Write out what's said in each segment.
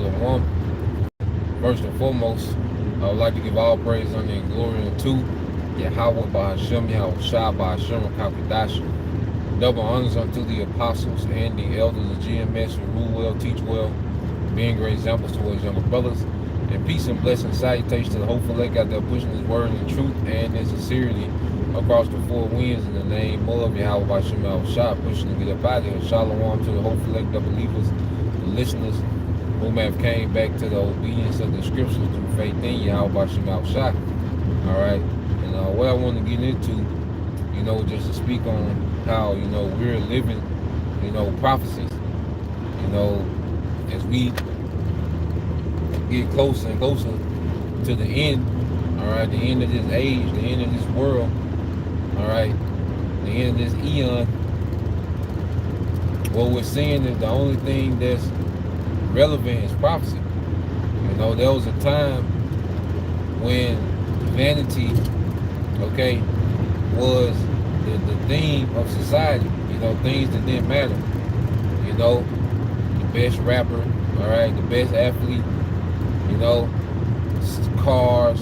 Shalom. First and foremost, I would like to give all praise, honor, and glory unto Yahweh Bahashem, Yahweh Shah Bahashem, Kakadash. Double honors unto the apostles and the elders of GMS who rule well, teach well, being great examples towards younger brothers. And peace and blessing salutations to the hopeful elect out there pushing his word in truth and in sincerity across the four winds in the name of Yahweh Bahashem, Yahweh Shah, pushing to get up out of here. Shalom to the hopeful elect, the believers, the listeners, whom have came back to the obedience of the scriptures through faith in Yahweh Bashem Al Shah. Alright. And what I want to get into, just to speak on how, we're living, prophecies. As we get closer and closer to the end, alright, the end of this age, the end of this world, alright, the end of this eon, what we're seeing is the only thing that's relevant is prophecy. There was a time when vanity, was the theme of society. Things that didn't matter. The best rapper, the best athlete, cars,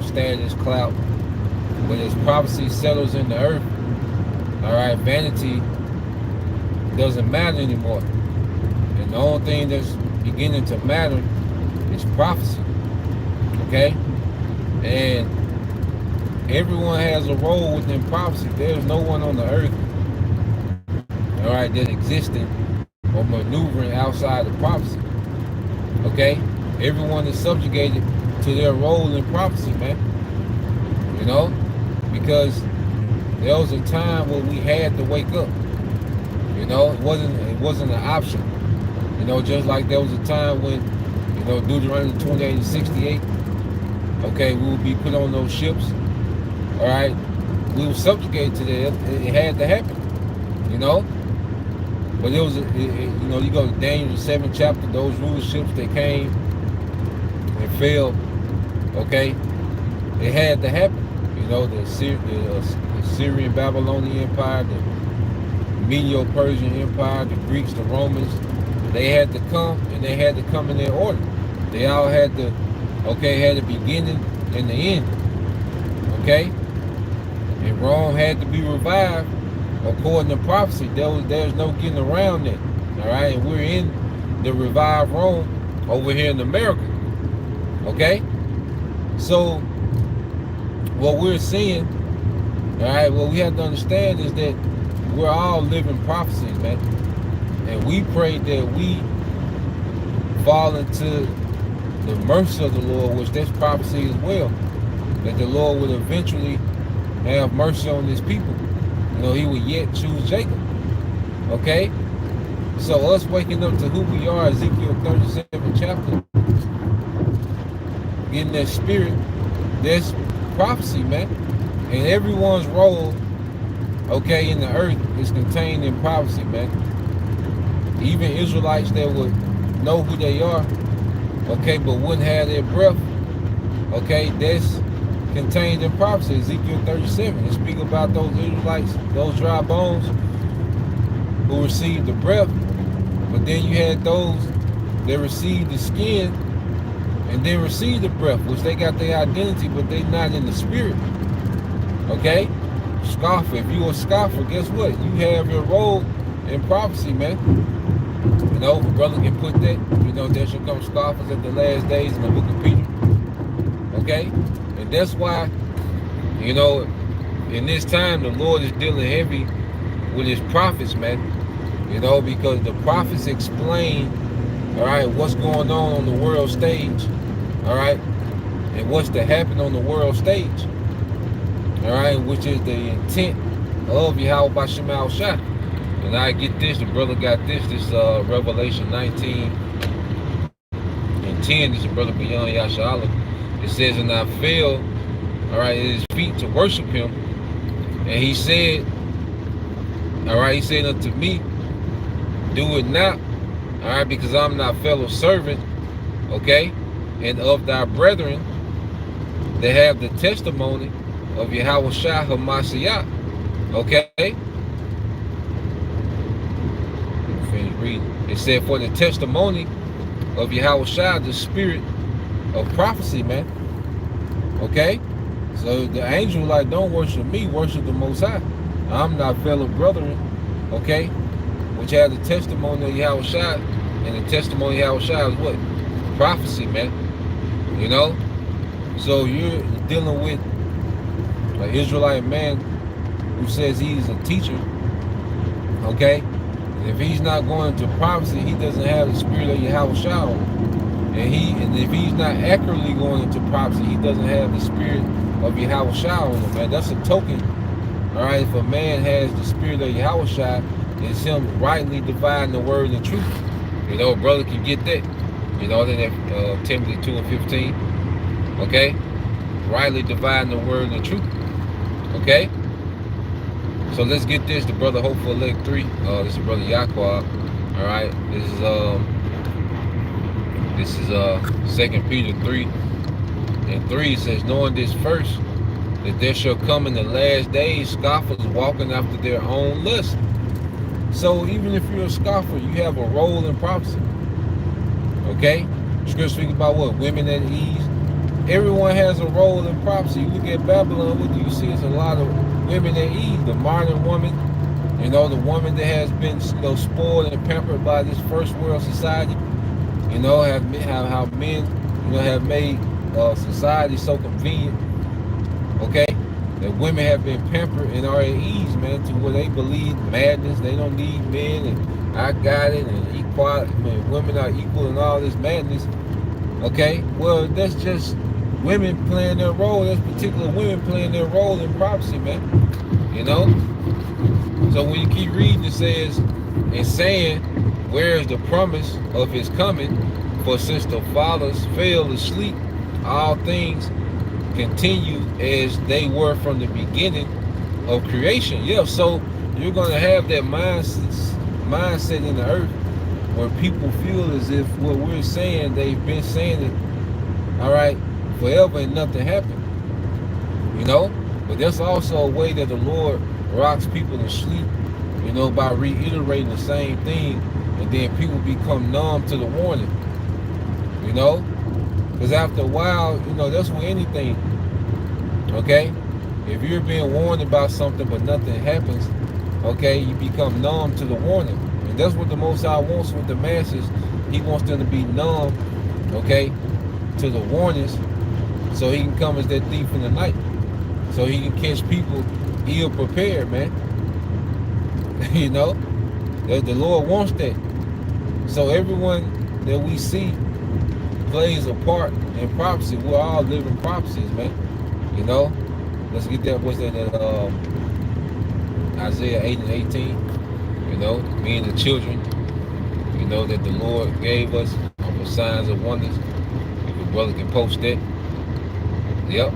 status, clout. But as prophecy settles in the earth, vanity doesn't matter anymore. And the only thing that's beginning to matter is prophecy. And everyone has a role within prophecy. There's no one on the earth, that existing or maneuvering outside of prophecy. Everyone is subjugated to their role in prophecy, man. Because there was a time when we had to wake up. It wasn't an option. Just like there was a time when, Deuteronomy 28 and 68, we would be put on those ships, we were subjugated to that. It had to happen, But it was, you go to Daniel, the 7th chapter, those rulerships, they came and fell, It had to happen, the Syrian Babylonian Empire, the Medo-Persian Empire, the Greeks, the Romans. They had to come, and they had to come in their order. They all had to, had the beginning and the end, And Rome had to be revived according to prophecy. There's no getting around that, And we're in the revived Rome over here in America, So what we're seeing, what we have to understand is that we're all living prophecies, man. And we pray that we fall into the mercy of the Lord, which that's prophecy as well. That the Lord would eventually have mercy on his people. He would yet choose Jacob. So us waking up to who we are, Ezekiel 37 chapter, getting that spirit, that's prophecy, man. And everyone's role, in the earth is contained in prophecy, man. Even Israelites that would know who they are, but wouldn't have their breath, that's contained in prophecy. Ezekiel 37. It speaks about those Israelites, those dry bones who received the breath, but then you had those that received the skin and then received the breath, which they got their identity, but they not in the spirit. Scoffer. If you a scoffer, guess what? You have your role in prophecy, man. The brother can put that, there shall come scoffers at the last days in the book of Peter. And that's why, in this time, the Lord is dealing heavy with his prophets, man. Because the prophets explain, what's going on the world stage, and what's to happen on the world stage, which is the intent of Yahweh Bashem Al Shah. And I get this, the brother got this Revelation 19 and 10, this is brother beyond Yasha. It says, and I fell, at his feet to worship him. And he said, he said unto me, do it not, because I'm thy fellow servant, and of thy brethren that have the testimony of Yahweh Shah HaMashiach, Finish reading. It said, for the testimony of Yahweh Shai, the spirit of prophecy, man. Okay? So the angel like, don't worship me, worship the Most High. I'm not fellow brethren, okay? Which has the testimony of Yahweh Shai, and the testimony of Yahweh Shai is what? Prophecy, man. You know? So you're dealing with an Israelite man who says he's a teacher, okay? And if he's not going into prophecy, he doesn't have the spirit of Yahweh Shai. And if he's not accurately going into prophecy, he doesn't have the spirit of Yahweh Shai on him, man. That's a token. All right, if a man has the spirit of Yahweh Shai, it's him rightly dividing the word and truth. You know, a brother can get that. You know, that Timothy 2 and 15. Okay? Rightly dividing the word and the truth. Okay? So let's get this. The brother Hope for Leg 3. This is brother Yaquab. All right. This is 2 Peter 3 and 3 says, knowing this first, that there shall come in the last days scoffers walking after their own lust. So even if you're a scoffer, you have a role in prophecy. Okay? Scripture speaking about what? Women at ease. Everyone has a role in prophecy. You look at Babylon, what do you see? It's a lot of women at ease. The modern woman, you know, the woman that has been, you know, spoiled and pampered by this first world society. You know, how men, you know, have made society so convenient. Okay? That women have been pampered and are at ease, man, to where they believe madness. They don't need men, and I got it, and equality. Women are equal and all this madness. Okay? Well, that's just women playing their role. That's particular women playing their role in prophecy, man. You know? So when you keep reading, it says, and saying, where is the promise of his coming? For since the fathers fell asleep, all things continue as they were from the beginning of creation. Yeah, so you're going to have that mindset in the earth where people feel as if what we're saying, they've been saying it, all right, forever and nothing happened. You know? But that's also a way that the Lord rocks people to sleep, you know, by reiterating the same thing, and then people become numb to the warning. You know? Because after a while, you know, that's with anything. Okay? If you're being warned about something but nothing happens, okay, you become numb to the warning. And that's what the Most High wants with the masses. He wants them to be numb, okay, to the warnings, so he can come as that thief in the night. So he can catch people ill prepared, man. You know? The Lord wants that. So everyone that we see plays a part in prophecy. We're all living prophecies, man. You know? Let's get that, what's that, Isaiah 8 and 18. You know, being the children, you know, that the Lord gave us for signs and wonders. If your brother can post that. Yep.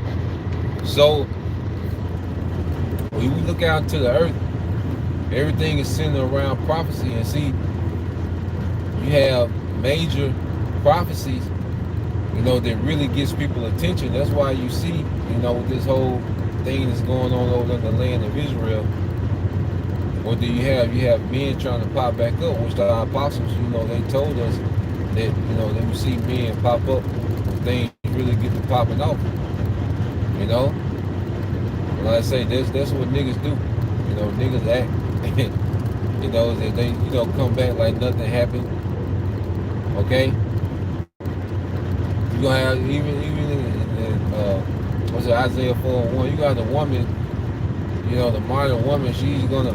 So, when we look out into the earth, everything is centered around prophecy. And see, you have major prophecies, you know, that really gets people attention. That's why you see, you know, with this whole thing that's going on over in the land of Israel, what do you have? You have men trying to pop back up, which the apostles, you know, they told us that, you know, they would see men pop up when things really get to popping off. You know? Like I say, that's what niggas do. You know, niggas act, you know, that they, you know, come back like nothing happened. Okay? You're gonna have, even in what's it, Isaiah 4 and 1, you got the woman, you know, the modern woman, she's gonna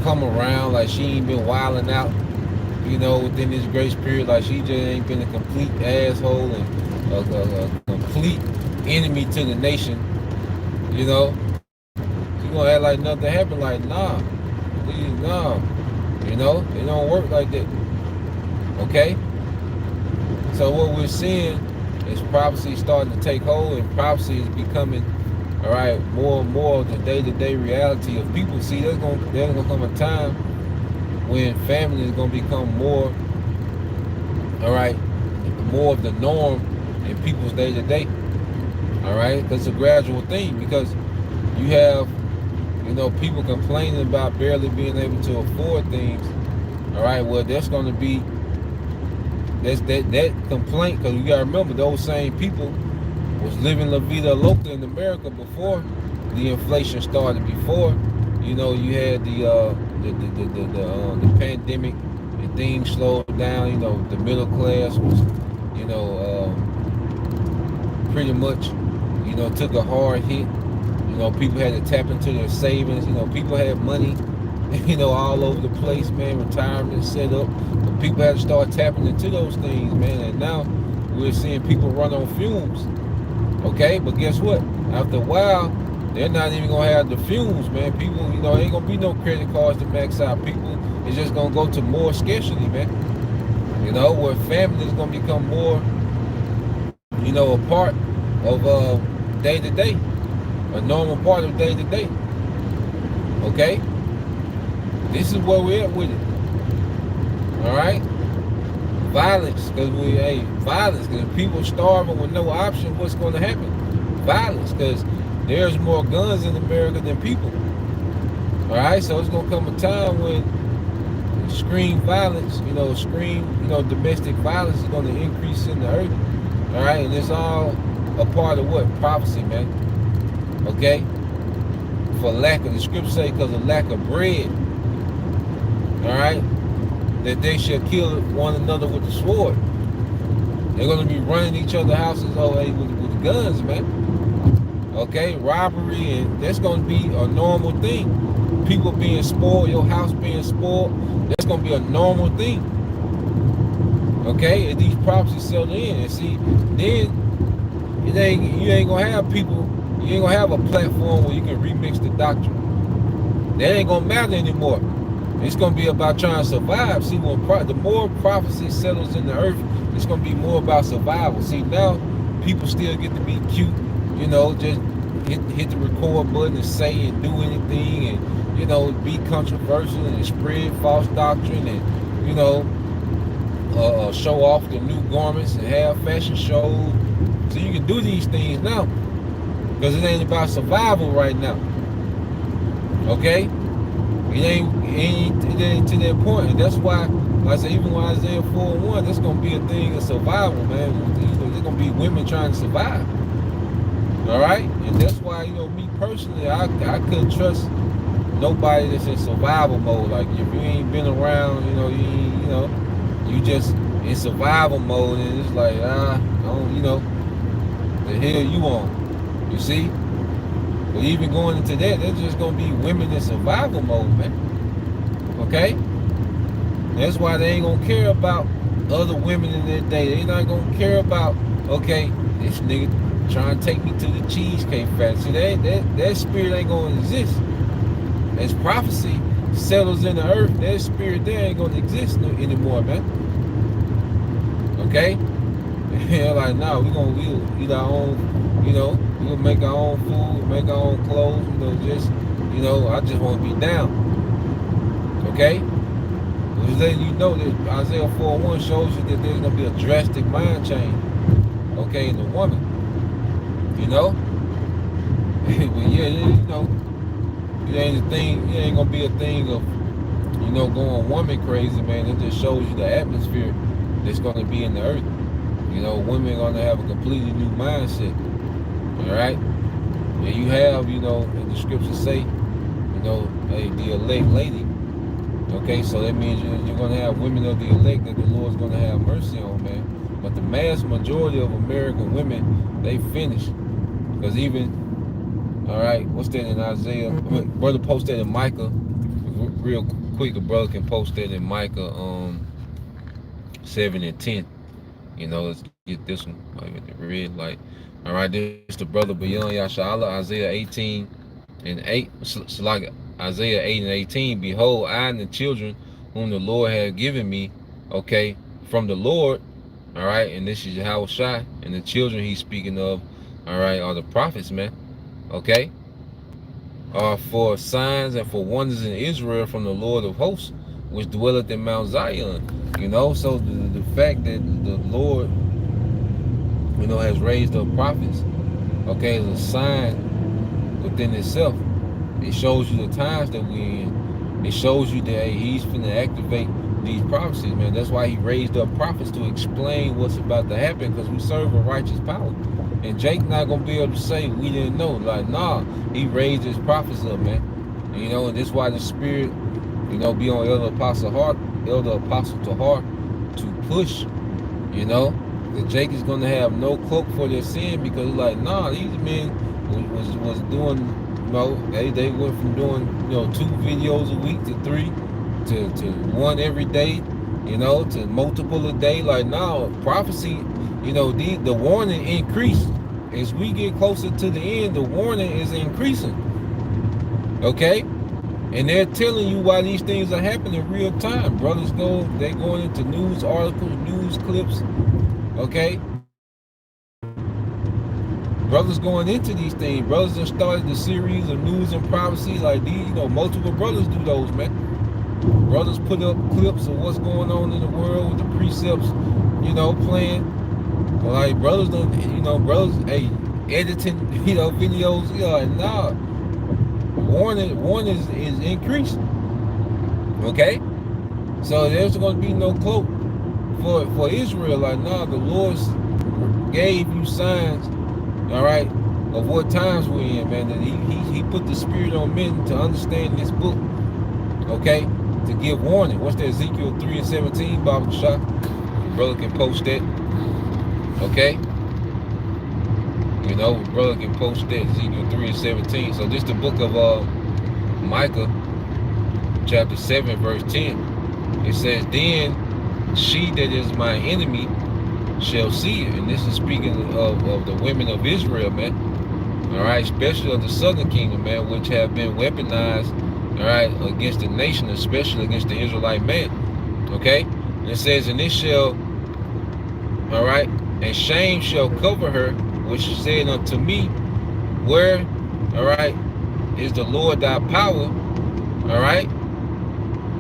come around like she ain't been wilding out, you know, within this grace period, like she just ain't been a complete asshole and a complete enemy to the nation, you know. She gonna act like nothing happened, like, nah, please, nah, you know, it don't work like that, okay? So what we're seeing is prophecy starting to take hold, and prophecy is becoming, all right, more and more of the day-to-day reality of people. See, there's gonna come a time when family is gonna become more, all right, more of the norm in people's day-to-day. All right, that's a gradual thing, because you have, you know, people complaining about barely being able to afford things. All right, well, that's going to be that complaint, because you gotta remember those same people was living La Vida Loca in America before the inflation started. Before, you had the pandemic and things slowed down. The middle class was, you know, pretty much, took a hard hit. People had to tap into their savings. People had money, all over the place, man. Retirement set up, but people had to start tapping into those things, man. And now we're seeing people run on fumes. Okay, but guess what? After a while, they're not even gonna have the fumes, man. People, ain't gonna be no credit cards to max out. People, it's just gonna go to more scarcity, man. Where family is gonna become more, a part of day to day, a normal part of day to day. Okay, this is where we're at with it. All right, violence, because people starving with no option. What's going to happen? Violence, because there's more guns in America than people. All right, so it's gonna come a time when extreme violence, domestic violence is gonna increase in the earth. All right, and it's all a part of what? Prophecy, man. Okay, for lack of, the scripture say, because of lack of bread. All right, that they shall kill one another with the sword. They're gonna be running each other's houses, with guns, man. Okay, robbery, and that's gonna be a normal thing. People being spoiled, your house being spoiled, that's gonna be a normal thing. Okay, and these prophecies settle in, and see, then you ain't gonna have people, you ain't gonna have a platform where you can remix the doctrine. That ain't gonna matter anymore. It's gonna be about trying to survive. See, the more prophecy settles in the earth, it's gonna be more about survival. See, now people still get to be cute, just hit the record button and say and do anything, and be controversial and spread false doctrine, and show off the new garments and have fashion shows. So you can do these things now because it ain't about survival right now. Okay, it ain't to that point, and that's why, like I said, even with Isaiah 4:1, that's gonna be a thing of survival, man. There's gonna be women trying to survive. All right, and that's why, me personally, I couldn't trust nobody that's in survival mode. Like, if you ain't been around, you just in survival mode, and it's like, I don't, the hell you on? You see? But even going into that, there's just gonna be women in survival mode, man. Okay? That's why they ain't gonna care about other women in their day. They not gonna care about, okay, this nigga trying to take me to the Cheesecake Factory. See, that spirit ain't gonna exist. As prophecy settles in the earth, that spirit there ain't gonna exist anymore, man. Okay? Like, no, we'll eat our own, we'll make our own food, make our own clothes, I just want to be down. Okay? Just letting you know that Isaiah 4:1 shows you that there's gonna be a drastic mind change, okay, in the woman. But yeah, it ain't gonna be a thing of, going woman crazy, man. It just shows you the atmosphere that's gonna be in the earth. Women are gonna have a completely new mindset. All right, and you have, and the scriptures say, the elect lady. Okay, so that means you're gonna have women of the elect that the Lord's gonna have mercy on, man. But the mass majority of American women, they finished. Because even, all right, what's that in Isaiah? Brother post that in Micah. Real quick, a brother can post that in Micah 7 and 10. Let's get this one. With the red light. All right, this the brother Beyond Yashala, Isaiah 18 and 8. So like Isaiah 8 and 18. Behold, I and the children whom the Lord hath given me, okay, from the Lord, all right, and this is Yahushua, and the children he's speaking of, all right, are the prophets, man, okay, are for signs and for wonders in Israel from the Lord of hosts, which dwelleth in Mount Zion. So the fact that the Lord, has raised up prophets, okay, is a sign within itself. It shows you the times that we're in. It shows you that hey, he's finna activate these prophecies, man. That's why he raised up prophets to explain what's about to happen, because we serve a righteous power. And Jake not gonna be able to say we didn't know. Like, nah, he raised his prophets up, man. And, and this is why the spirit, be on Elder Apostle to heart to push, that Jake is gonna have no cloak for their sin, because like, nah, these men was doing, they went from doing 2 videos a week to 3 to 1 every day, to multiple a day. Like now, prophecy, the warning increased as we get closer to the end. The warning is increasing. Okay, and they're telling you why these things are happening in real time. They're going into news articles, news clips. Okay, brothers going into these things. Brothers have started the series of news and prophecy. Like these, multiple brothers do those, man. Brothers put up clips of what's going on in the world with the precepts, playing. Like brothers don't, brothers, hey, editing, videos. Like nah, warning is increasing. Okay, so there's going to be no cloak for Israel. Like nah, the Lord gave you signs, all right, of what times we're in, man. That he put the spirit on men to understand this book, okay, to give warning. What's that, Ezekiel 3:17, Bible shot? Brother can post that, okay. Brother can post that, Ezekiel 3:17. So this the book of Micah, chapter 7, verse 10. It says, then she that is my enemy shall see it. And this is speaking of the women of Israel, man. All right, especially of the southern kingdom, man, which have been weaponized, all right, against the nation, especially against the Israelite man. Okay, and it says, and this shall, all right, and shame shall cover her, which said unto me, where, all right, is the Lord thy power? All right,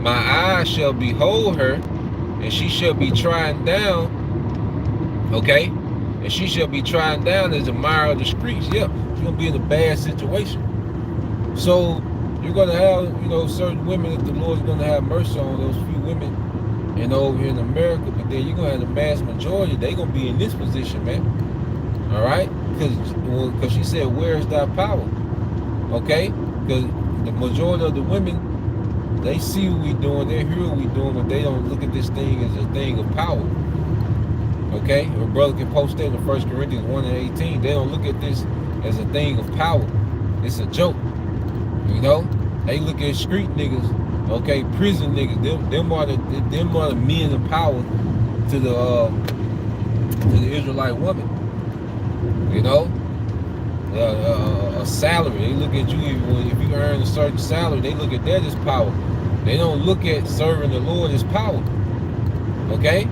my eyes shall behold her, and she shall be trodden down. Okay, and she shall be trodden down as a mire of the streets. Yeah, she's gonna be in a bad situation. So you're gonna have, certain women that the Lord's gonna have mercy on, those few women, over here in America. But then you're gonna have the mass majority. They gonna be in this position, man. All right, because she said, "Where is thy power?" Okay, because the majority of the women, they see what we doing, they hear what we doing, but they don't look at this thing as a thing of power. Okay, a brother can post that in 1 Corinthians 1:18. They don't look at this as a thing of power. It's a joke. They look at street niggas, okay, prison niggas. Them are the men of power to the Israelite woman. A salary. They look at you if you earn a certain salary. They look at that as power. They don't look at serving the Lord as power. Okay.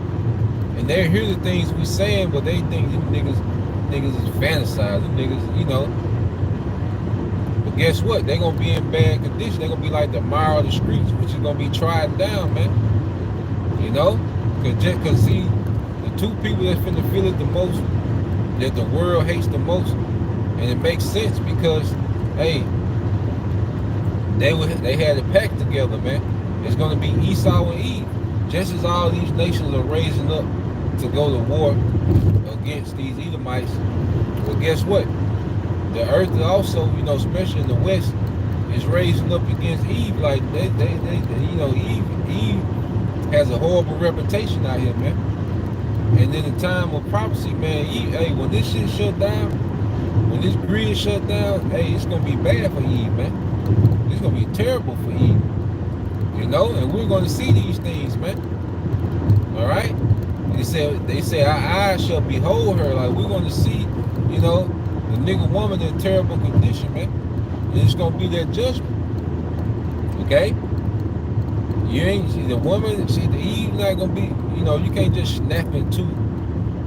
And they hear the things we saying, but they think them niggas is fantasizing. Niggas, But guess what? They gonna be in bad condition. They gonna be like the mire of the streets, which is gonna be trodden down, man. Cause see, the two people that's finna feel it the most, that the world hates the most, and it makes sense because, hey, they had a pact together, man. It's gonna be Esau and Eve. Just as all these nations are raising up to go to war against these Edomites, well, guess what? The earth is also, especially in the West, is raising up against Eve. Like they Eve has a horrible reputation out here, man. And in the time of prophecy, man, hey, when this shit shut down, when this grid shut down, hey, it's gonna be bad for Eve, man. It's gonna be terrible for Eve. And we're gonna see these things, man. All right. They say our eyes shall behold her. Like we're gonna see, the nigga woman in terrible condition, man. And it's gonna be that judgment. Okay? You ain't see the woman, the Eve not gonna be, you can't just snap into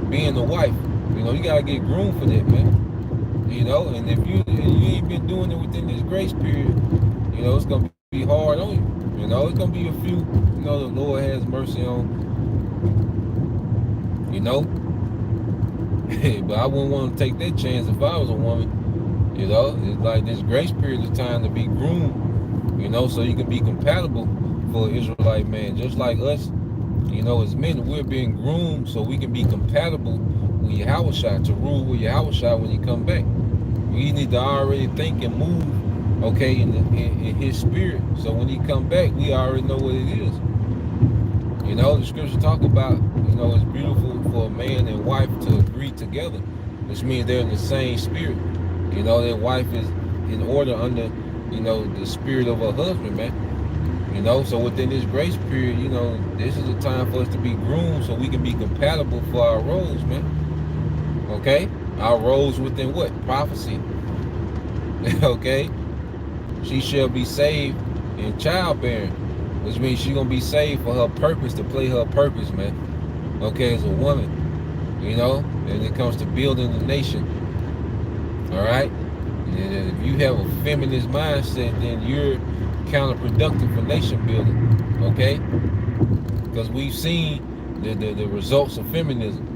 being a wife. You gotta get groomed for that, man. And if you ain't been doing it within this grace period, it's gonna be hard on you. It's gonna be a few, the Lord has mercy on. But I wouldn't want to take that chance if I was a woman. It's like this grace period is time to be groomed, So you can be compatible for an Israelite man, just like us. As men, we're being groomed so we can be compatible with Yahushua, to rule with Yahushua when he come back. We need to already think and move, okay, in his spirit. So when he come back, we already know what it is. The scripture talk about, it's beautiful for a man and wife to agree together, which means they're in the same spirit. Their wife is in order under, the spirit of her husband, man. So within this grace period, this is a time for us to be groomed so we can be compatible for our roles, man. Okay? Our roles within what? Prophecy. Okay? She shall be saved in childbearing, which means she's going to be saved for her purpose, to play her purpose, man. Okay, as a woman, and it comes to building the nation. All right? And if you have a feminist mindset, then you're counterproductive for nation building. Okay? Because we've seen the results of feminism.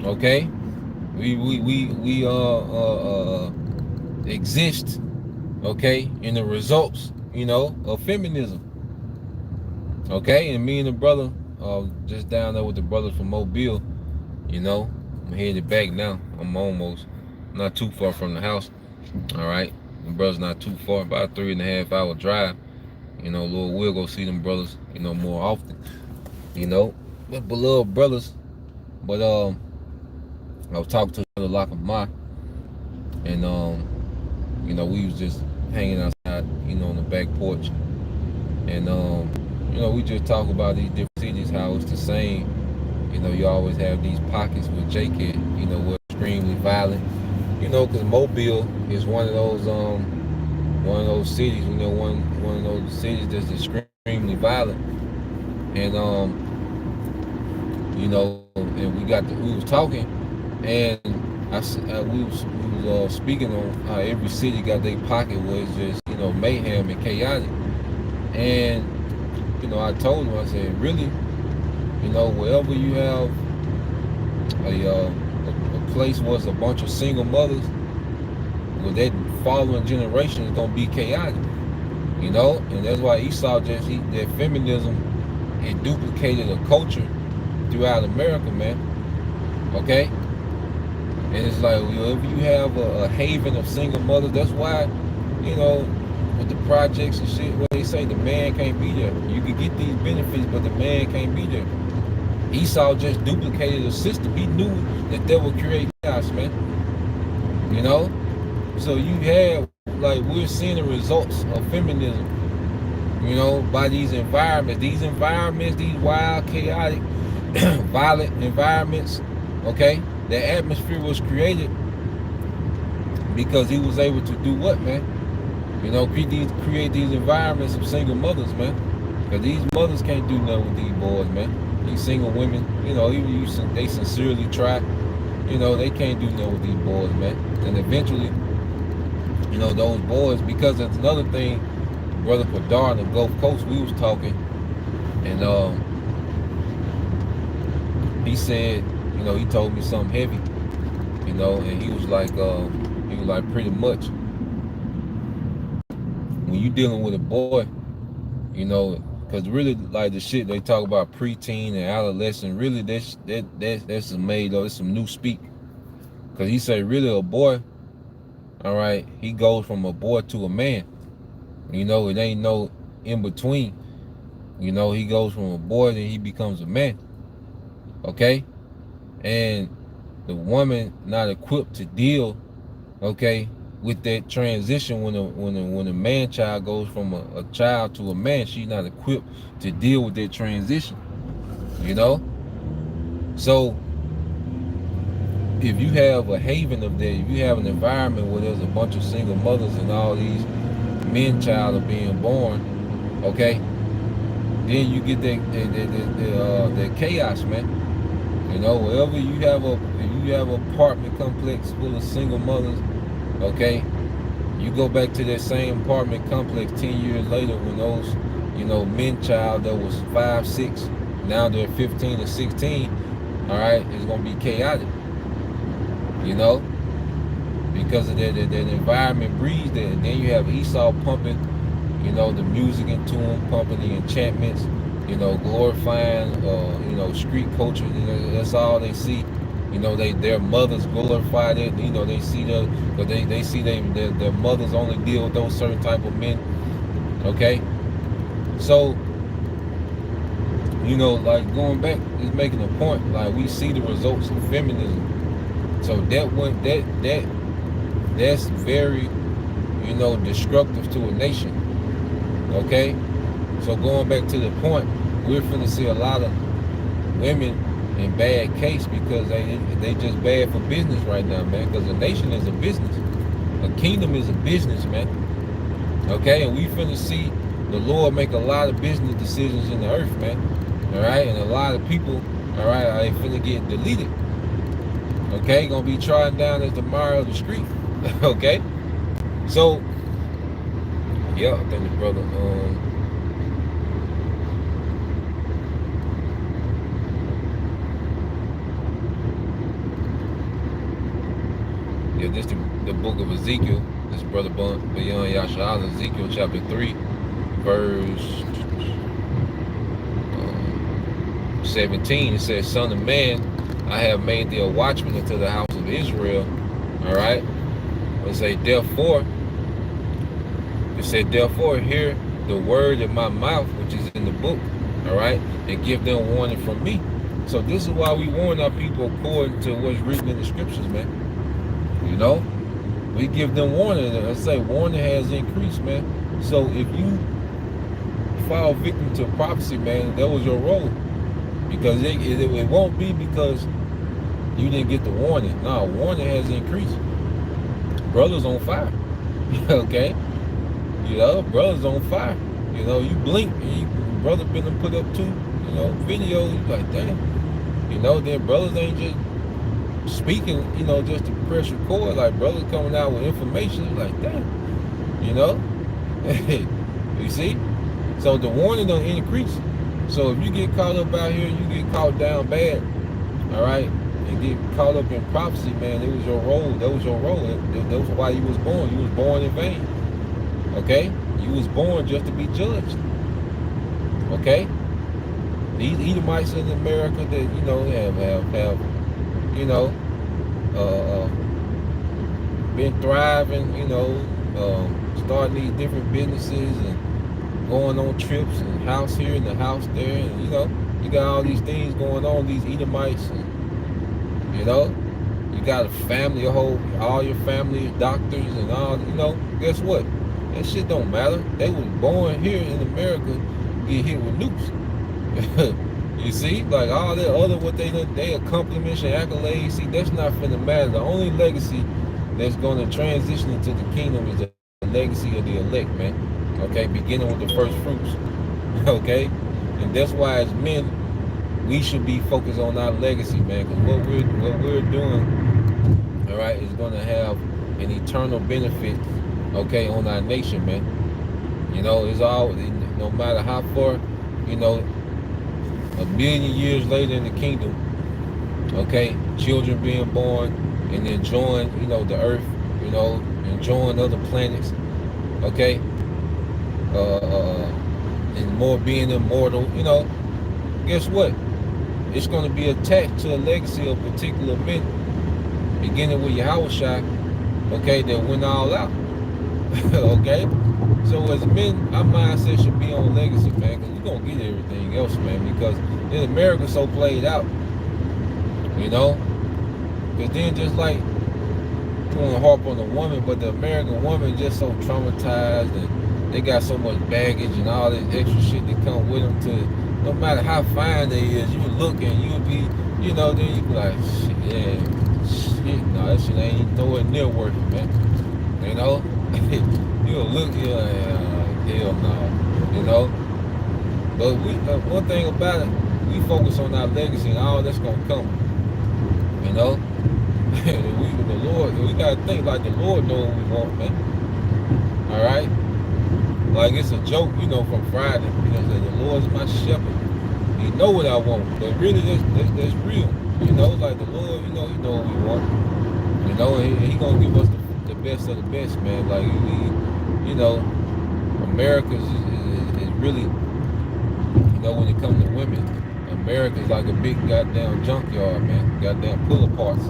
Okay? We exist, okay, in the results, of feminism. Okay, and me and the brother, just down there with the brothers from Mobile, I'm headed back now. I'm almost not too far from the house. All right, the brother's not too far, about a 3.5 hour drive. Lord, we'll go see them brothers, more often. But beloved brothers. But I was talking to the Lakama, and we was just hanging outside, on the back porch, and we just talk about these different cities, how it's the same. You always have these pockets with JCAT, where it's extremely violent. Because Mobile is one of those cities, one of those cities that's extremely violent, and we was talking, and we was speaking on how every city got their pocket where it's just mayhem and chaotic, and I told him, I said, really, wherever you have a place where it's a bunch of single mothers, well, that following generation is gonna be chaotic, and that's why Esau that feminism, it duplicated a culture throughout America, man. Okay, and it's like, if you have a haven of single mothers, that's why, with the projects and shit, where they say the man can't be there. You can get these benefits, but the man can't be there. Esau just duplicated the system. He knew that that would create chaos, man. So you have, like, we're seeing the results of feminism, by these environments. These wild, chaotic, violent environments, okay? The atmosphere was created because he was able to do what, man? Create these environments of single mothers, man. Because these mothers can't do nothing with these boys, man. These single women, even they sincerely try, they can't do nothing with these boys, man. And eventually, those boys, because that's another thing, Brother Padar in the Gulf Coast, we was talking, and he said, he told me something heavy, and he was like, pretty much, when you dealing with a boy, because really, like, the shit they talk about preteen and adolescent, really that's some made up, it's some new speak. Because he said, really, a boy, all right, he goes from a boy to a man. It ain't no in between. He goes from a boy, then he becomes a man. Okay? And the woman not equipped to deal, okay, with that transition when a man child goes from a child to a man, she's not equipped to deal with that transition. So if you have a haven of that, if you have an environment where there's a bunch of single mothers and all these men child are being born, okay, then you get that chaos, man. Wherever you have an apartment complex full of single mothers, okay, you go back to that same apartment complex 10 years later when those, men child that was 5, 6, now they're 15 or 16, all right, it's gonna be chaotic, because of that environment breeds that. And then you have Esau pumping, The music into them, pumping the enchantments, glorifying, street culture. That's all they see. Their mothers glorify it. They see they see their mothers only deal with those certain type of men. Okay, so like going back is making a point. Like we see the results of feminism. So that's very destructive to a nation. Okay, so going back to the point, we're finna see a lot of women in bad case because they just bad for business right now, man. Because a nation is a business, a kingdom is a business, man. Okay, and we finna see the Lord make a lot of business decisions in the earth, man. All right, and a lot of people, all right, are finna get deleted. Okay, gonna be trodden down as the mire of the street. Okay, so yeah, I think the brother. Yeah, this the book of Ezekiel. This brother Beyond Yasha'al, Ezekiel chapter 3, verse 17. It says, "Son of man, I have made thee a watchman into the house of Israel." All right. It say, therefore, hear the word of my mouth, which is in the book. All right, and give them warning from me. So this is why we warn our people according to what's written in the scriptures, man. We give them warning. I say warning has increased, man. So if you fall victim to prophecy, man, that was your role. Because it won't be because you didn't get the warning. No, warning has increased. Brothers on fire. Okay? Brothers on fire. You blink, and brother been put up two, videos, you like, damn. Then brothers ain't just speaking, just to press record, like brothers coming out with information, like, damn. You see? So the warning don't increase. So if you get caught up out here, you get caught down bad, all right, and get caught up in prophecy, man, it was your role. That was your role. That was why you was born. You was born in vain. Okay? You was born just to be judged. Okay? These Edomites in America that, have been thriving, starting these different businesses and going on trips and house here and the house there, and you got all these things going on, these Edomites, and you got a family, all your family doctors and all, guess what? That shit don't matter. They was born here in America, get hit with nukes. You see, like all that other what they accomplishments and accolades, see, that's not finna matter. The only legacy that's gonna transition into the kingdom is the legacy of the elect, man. Okay, beginning with the first fruits. Okay, and that's why as men we should be focused on our legacy, man. Because what we're doing, all right, is gonna have an eternal benefit, okay, on our nation, man. It's all, no matter how far, a million years later in the kingdom, okay, children being born and enjoying, the earth, enjoying other planets, okay, and more being immortal, guess what? It's going to be attached to a legacy of particular men, beginning with Yahushua, okay, that went all out. Okay? So as men, our mindset should be on legacy, man, because we're going to get everything else, man, because in America so played out, because then just like, you want to harp on the woman, but the American woman just so traumatized and they got so much baggage and all this extra shit that come with them to, no matter how fine they is, you look and you'll be, then you be like, shit, no, that shit ain't nowhere near working, man. You'll look, you're like, hell no, But one thing about it, we focus on our legacy and all that's gonna come, the Lord, we gotta think like the Lord knows what we want, man. All right, like it's a joke, from Friday, the Lord's my shepherd. He know what I want, but really that's real, like the Lord, he know what we want, and he gonna give us the best of the best, man. Like a America is really, when it comes to women, America's like a big goddamn junkyard, man. Goddamn pull aparts.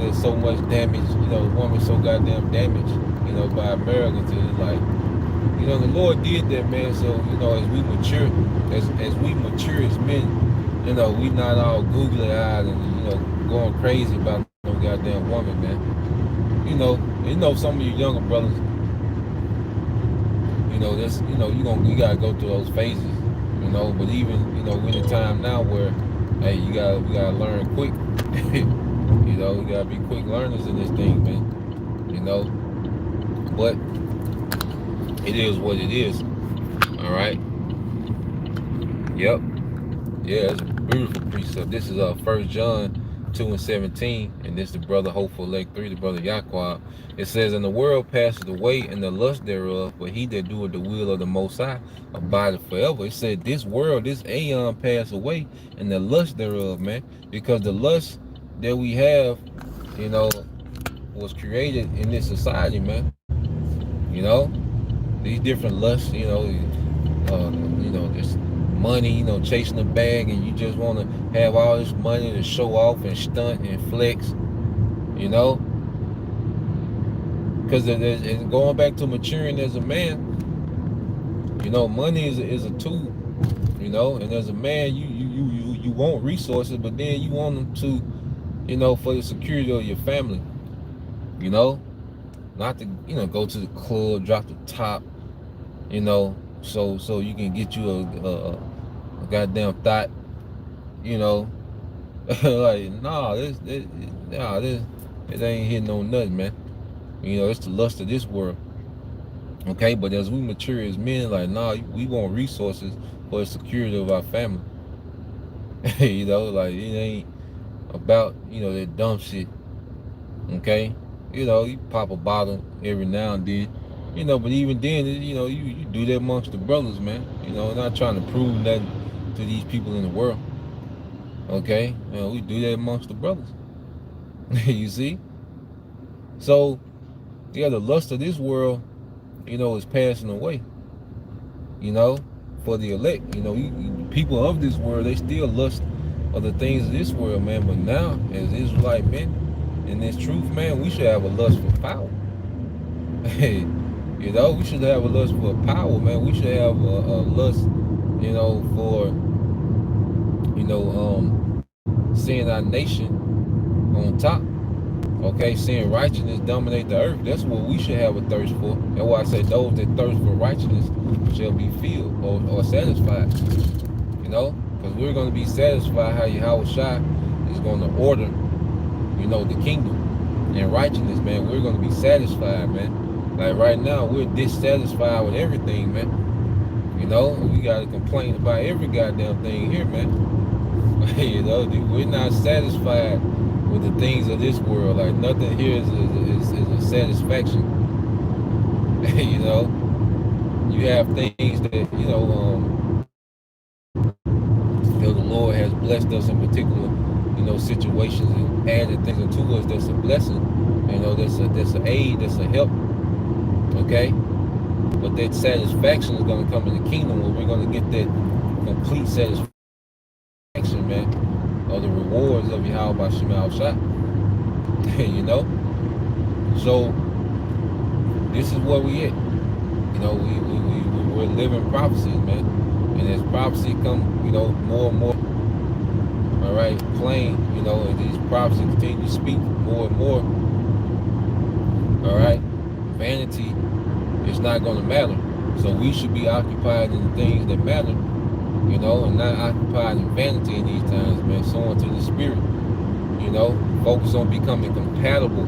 There's so much damage. Woman's so goddamn damaged. By America to like, the Lord did that, man. So as we mature, as we mature as men, we not all googly eyed and going crazy about no goddamn woman, man. Some of you younger brothers, this, you gotta go through those phases, But even, we're in a time now where, hey, we gotta learn quick. We gotta be quick learners in this thing, man. But it is what it is. All right. Yep. Yeah, it's a beautiful precept. This is 1 John 2:17, and this is the brother Hopeful Elect 3, the brother Yaqua. It says, "And the world passeth away, and the lust thereof, but he that doeth the will of the Most High abideth forever." It said, this world, this aeon pass away, and the lust thereof, man, because the lust that we have, was created in this society, man. You know, these different lusts, this money, chasing the bag, and you just want to have all this money to show off and stunt and flex, because going back to maturing as a man, money is a tool, and as a man, you want resources, but then you want them to, for the security of your family, not to, go to the club, drop the top, so you can get you a goddamn thought, like, this ain't hitting on nothing, man. It's the lust of this world. Okay, but as we mature as men, like, we want resources for the security of our family. Like, it ain't about, that dumb shit. Okay? You pop a bottle every now and then. But even then, you do that amongst the brothers, man. Not trying to prove nothing to these people in the world. Okay? We do that amongst the brothers. You see? So, yeah, the lust of this world, is passing away. For the elect. People of this world, they still lust of the things of this world, man. But now, as Israelite men, in this truth, man, we should have a lust for power. Hey, we should have a lust for power, man. We should have a lust, for, seeing our nation on top. Okay, seeing righteousness dominate the earth. That's what we should have a thirst for. That's why I say those that thirst for righteousness shall be filled or satisfied. Because we're going to be satisfied how Yahweh Shai is going to order, the kingdom and righteousness, man. We're going to be satisfied, man. Like right now, we're dissatisfied with everything, man. We got to complain about every goddamn thing here, man. We're not satisfied with the things of this world. Like nothing here is a satisfaction. You have things that the Lord has blessed us in particular, situations and added things into us that's a blessing. That's an aid, that's a help. Okay, but that satisfaction is going to come in the kingdom where we're going to get that complete satisfaction, man, of the rewards of Yahweh by Shema Shai. So this is where we at. We're living prophecies, man. And as prophecy come, more and more, all right, plain, and these prophecies continue to speak more and more, all right, vanity is not going to matter. So we should be occupied in the things that matter, and not occupied in vanity in these times, man. Sowing to the spirit, focus on becoming compatible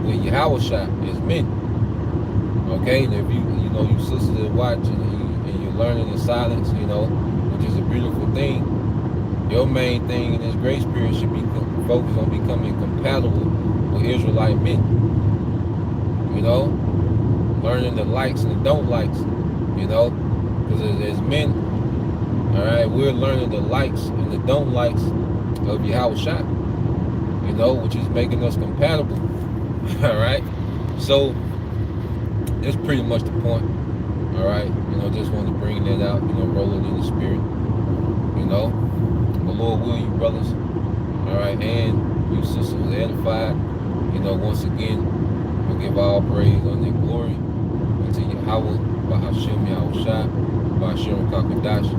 with Yahweh Shai as men. Okay, and if you sisters that watch and you're learning in silence, which is a beautiful thing, your main thing in this grace period should be focused on becoming compatible with Israelite men. Learning the likes and the don't likes, because as men, all right, we're learning the likes and the don't likes of Yahweh Shai, which is making us compatible. All right, so It's pretty much the point. All right, just want to bring that out. Rolling in the spirit. The Lord will you, brothers. All right, and you sisters was edified. Once again, we give all praise, honor, and glory unto Yahweh, Bahashim Yahushua, Bahashim Kakadash.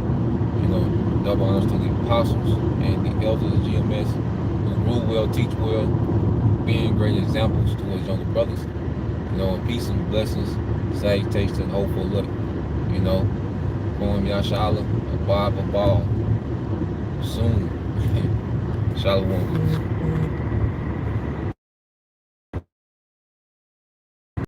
Double honors to the apostles and the elders of GMS who rule well, teach well, being great examples to his younger brothers. And peace and blessings, salutations, and hopeful luck. Poem Yashala, Abab Abal. Soon. Shalom.